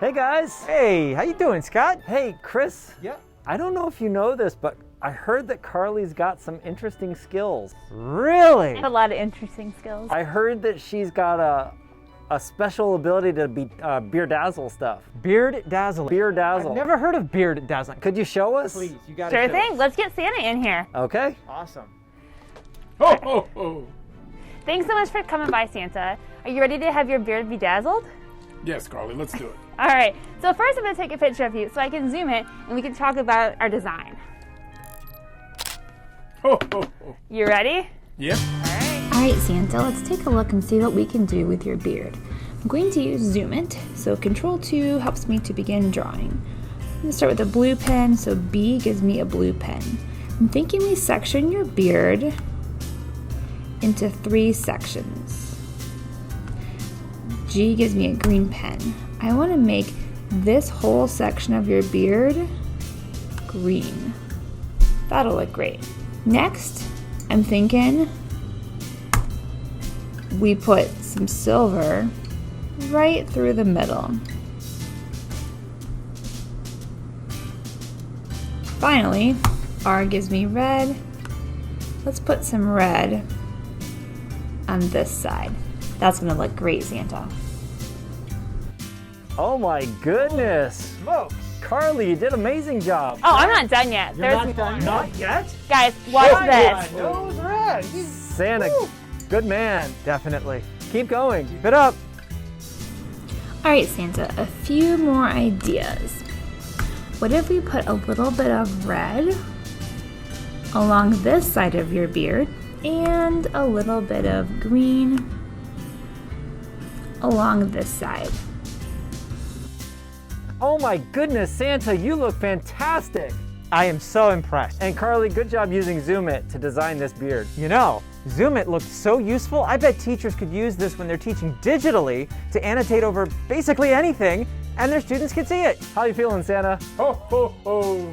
Hey guys. Hey, how you doing, Scott? Hey, Chris. Yeah. I don't know if you know this, but I heard that Carly's got some interesting skills. Really? I have a lot of interesting skills. I heard that she's got a special ability to be beard dazzle stuff. Beard dazzling. Beard dazzle. I've never heard of beard dazzling. Could you show us? Please, you got to Sure thing. Let's get Santa in here. Okay. Awesome. Ho, ho, ho. Thanks so much for coming by, Santa. Are you ready to have your beard bedazzled? Yes, Carly, let's do it. All right. So first I'm going to take a picture of you so I can zoom it and we can talk about our design. Ho, ho, ho. You ready? Yep. Alright Santa, let's take a look and see what we can do with your beard. I'm going to use ZoomIt, so Control 2 helps me to begin drawing. I'm going to start with a blue pen, so B gives me a blue pen. I'm thinking we section your beard into 3 sections. G gives me a green pen. I want to make this whole section of your beard green. That'll look great. Next, I'm thinking we put some silver right through the middle. Finally, R gives me red. Let's put some red on this side. That's gonna look great, Santa. Oh my goodness. Smokes. Carly, you did an amazing job. Oh, I'm not done yet. Not yet? Guys, watch this. Nose red. Santa, good man. Definitely. Keep going. Keep it up. Alright, Santa, a few more ideas. What if we put a little bit of red along this side of your beard and a little bit of green along this side? Oh my goodness, Santa, you look fantastic. I am so impressed. And Carly, good job using ZoomIt to design this beard. You know, ZoomIt looked so useful. I bet teachers could use this when they're teaching digitally to annotate over basically anything, and their students can see it. How you feeling, Santa? Ho, ho, ho.